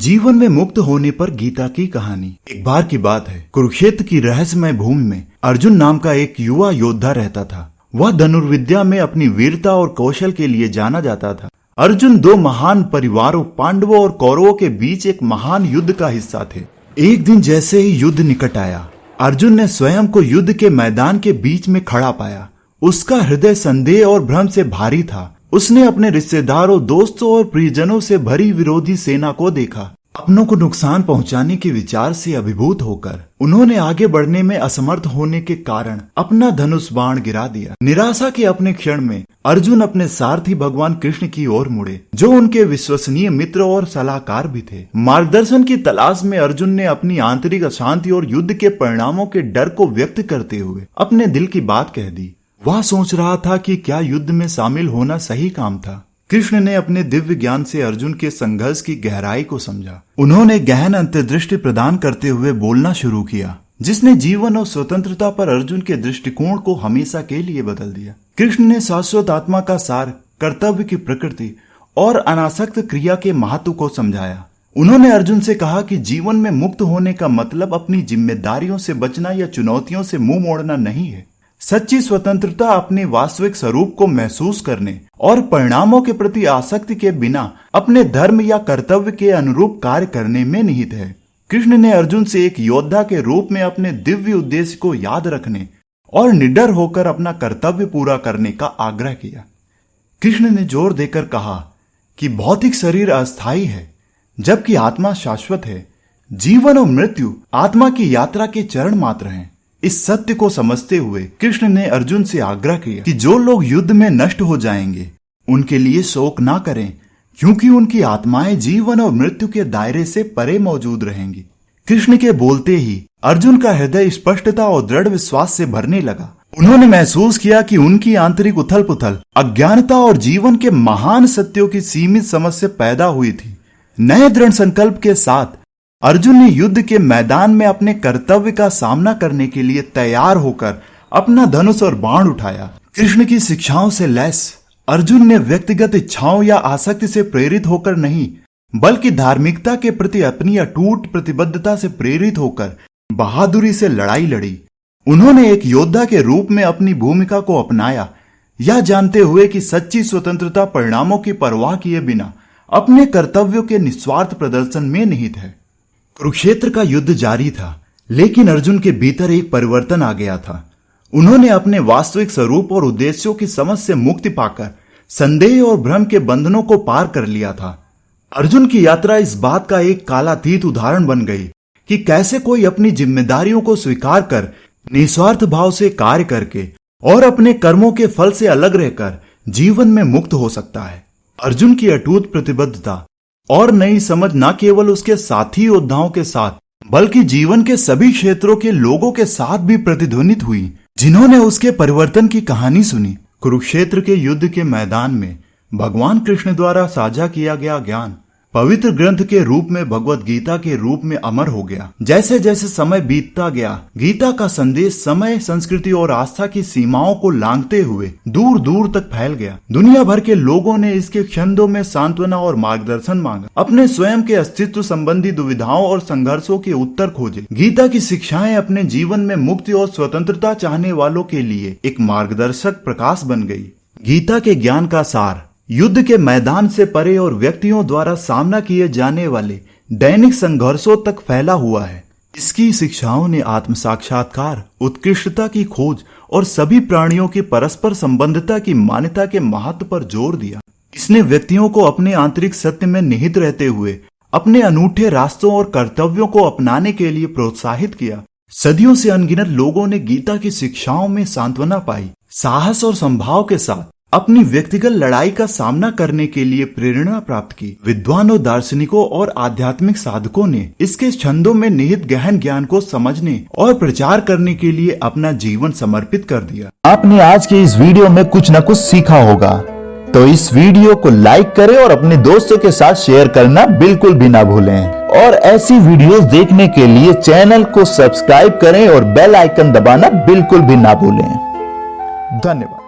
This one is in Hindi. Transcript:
जीवन में मुक्त होने पर गीता की कहानी। एक बार की बात है, कुरुक्षेत्र की रहस्यमय भूमि में अर्जुन नाम का एक युवा योद्धा रहता था। वह धनुर्विद्या में अपनी वीरता और कौशल के लिए जाना जाता था। अर्जुन दो महान परिवारों पांडवों और कौरवों के बीच एक महान युद्ध का हिस्सा थे। एक दिन जैसे ही युद्ध निकट आया, अर्जुन ने स्वयं को युद्ध के मैदान के बीच में खड़ा पाया। उसका हृदय संदेह और भ्रम से भारी था। उसने अपने रिश्तेदारों, दोस्तों और प्रियजनों से भरी विरोधी सेना को देखा। अपनों को नुकसान पहुंचाने के विचार से अभिभूत होकर उन्होंने आगे बढ़ने में असमर्थ होने के कारण अपना धनुष बाण गिरा दिया। निराशा के अपने क्षण में अर्जुन अपने सारथी भगवान कृष्ण की ओर मुड़े, जो उनके विश्वसनीय मित्र और सलाहकार भी थे। मार्गदर्शन की तलाश में अर्जुन ने अपनी आंतरिक अशांति और युद्ध के परिणामों के डर को व्यक्त करते हुए अपने दिल की बात कह दी। वह सोच रहा था कि क्या युद्ध में शामिल होना सही काम था। कृष्ण ने अपने दिव्य ज्ञान से अर्जुन के संघर्ष की गहराई को समझा। उन्होंने गहन अंतर्दृष्टि प्रदान करते हुए बोलना शुरू किया, जिसने जीवन और स्वतंत्रता पर अर्जुन के दृष्टिकोण को हमेशा के लिए बदल दिया। कृष्ण ने शाश्वत आत्मा का सार, कर्तव्य की प्रकृति और अनासक्त क्रिया के महत्व को समझाया। उन्होंने अर्जुन से कहा कि जीवन में मुक्त होने का मतलब अपनी जिम्मेदारियों से बचना या चुनौतियों से मुंह मोड़ना नहीं है। सच्ची स्वतंत्रता अपने वास्तविक स्वरूप को महसूस करने और परिणामों के प्रति आसक्ति के बिना अपने धर्म या कर्तव्य के अनुरूप कार्य करने में निहित है। कृष्ण ने अर्जुन से एक योद्धा के रूप में अपने दिव्य उद्देश्य को याद रखने और निडर होकर अपना कर्तव्य पूरा करने का आग्रह किया। कृष्ण ने जोर देकर कहा कि भौतिक शरीर अस्थायी है, जबकि आत्मा शाश्वत है। जीवन और मृत्यु आत्मा की यात्रा के चरण मात्र हैं। इस सत्य को समझते हुए कृष्ण ने अर्जुन से आग्रह किया कि जो लोग युद्ध में नष्ट हो जाएंगे उनके लिए शोक ना करें, क्योंकि उनकी आत्माएं जीवन और मृत्यु के दायरे से परे मौजूद रहेंगी। कृष्ण के बोलते ही अर्जुन का हृदय स्पष्टता और दृढ़ विश्वास से भरने लगा। उन्होंने महसूस किया कि उनकी आंतरिक उथल पुथल अज्ञानता और जीवन के महान सत्यों की सीमित समझ से पैदा हुई थी। नए दृढ़ संकल्प के साथ अर्जुन ने युद्ध के मैदान में अपने कर्तव्य का सामना करने के लिए तैयार होकर अपना धनुष और बाण उठाया। कृष्ण की शिक्षाओं से लैस अर्जुन ने व्यक्तिगत इच्छाओं या आसक्ति से प्रेरित होकर नहीं, बल्कि धार्मिकता के प्रति अपनी अटूट प्रतिबद्धता से प्रेरित होकर बहादुरी से लड़ाई लड़ी। उन्होंने एक योद्धा के रूप में अपनी भूमिका को अपनाया, यह जानते हुए कि सच्ची स्वतंत्रता परिणामों की परवाह किए बिना अपने कर्तव्यों के निस्वार्थ प्रदर्शन में निहित है। कुरुक्षेत्र का युद्ध जारी था, लेकिन अर्जुन के भीतर एक परिवर्तन आ गया था। उन्होंने अपने वास्तविक स्वरूप और उद्देश्यों की समझ से मुक्ति पाकर संदेह और भ्रम के बंधनों को पार कर लिया था। अर्जुन की यात्रा इस बात का एक कालातीत उदाहरण बन गई कि कैसे कोई अपनी जिम्मेदारियों को स्वीकार कर निस्वार्थ भाव से कार्य करके और अपने कर्मों के फल से अलग रहकर जीवन में मुक्त हो सकता है। अर्जुन की अटूट प्रतिबद्धता और नई समझ न केवल उसके साथी योद्धाओं के साथ, बल्कि जीवन के सभी क्षेत्रों के लोगों के साथ भी प्रतिध्वनित हुई, जिन्होंने उसके परिवर्तन की कहानी सुनी। कुरुक्षेत्र के युद्ध के मैदान में भगवान कृष्ण द्वारा साझा किया गया ज्ञान पवित्र ग्रंथ के रूप में भगवत गीता के रूप में अमर हो गया। जैसे जैसे समय बीतता गया, गीता का संदेश समय, संस्कृति और आस्था की सीमाओं को लांघते हुए दूर दूर तक फैल गया। दुनिया भर के लोगों ने इसके क्षणों में सांत्वना और मार्गदर्शन मांगा, अपने स्वयं के अस्तित्व संबंधी दुविधाओं और संघर्षों के उत्तर खोजे। गीता की शिक्षाएं अपने जीवन में मुक्ति और स्वतंत्रता चाहने वालों के लिए एक मार्गदर्शक प्रकाश बन गई। गीता के ज्ञान का सार युद्ध के मैदान से परे और व्यक्तियों द्वारा सामना किए जाने वाले दैनिक संघर्षों तक फैला हुआ है। इसकी शिक्षाओं ने आत्म साक्षात्कार, उत्कृष्टता की खोज और सभी प्राणियों की परस्पर संबंधता की मान्यता के महत्व पर जोर दिया। इसने व्यक्तियों को अपने आंतरिक सत्य में निहित रहते हुए अपने अनूठे रास्तों और कर्तव्यों को अपनाने के लिए प्रोत्साहित किया। सदियों से अनगिनत लोगों ने गीता की शिक्षाओं में सांत्वना पाई, साहस और संभाव के साथ अपनी व्यक्तिगत लड़ाई का सामना करने के लिए प्रेरणा प्राप्त की। विद्वानों, दार्शनिकों और आध्यात्मिक साधकों ने इसके छंदों में निहित गहन ज्ञान को समझने और प्रचार करने के लिए अपना जीवन समर्पित कर दिया। आपने आज के इस वीडियो में कुछ न कुछ सीखा होगा, तो इस वीडियो को लाइक करें और अपने दोस्तों के साथ शेयर करना बिल्कुल भी ना भूलें। और ऐसी वीडियोस देखने के लिए चैनल को सब्सक्राइब करें और बेल आइकन दबाना बिल्कुल भी ना भूलें। धन्यवाद।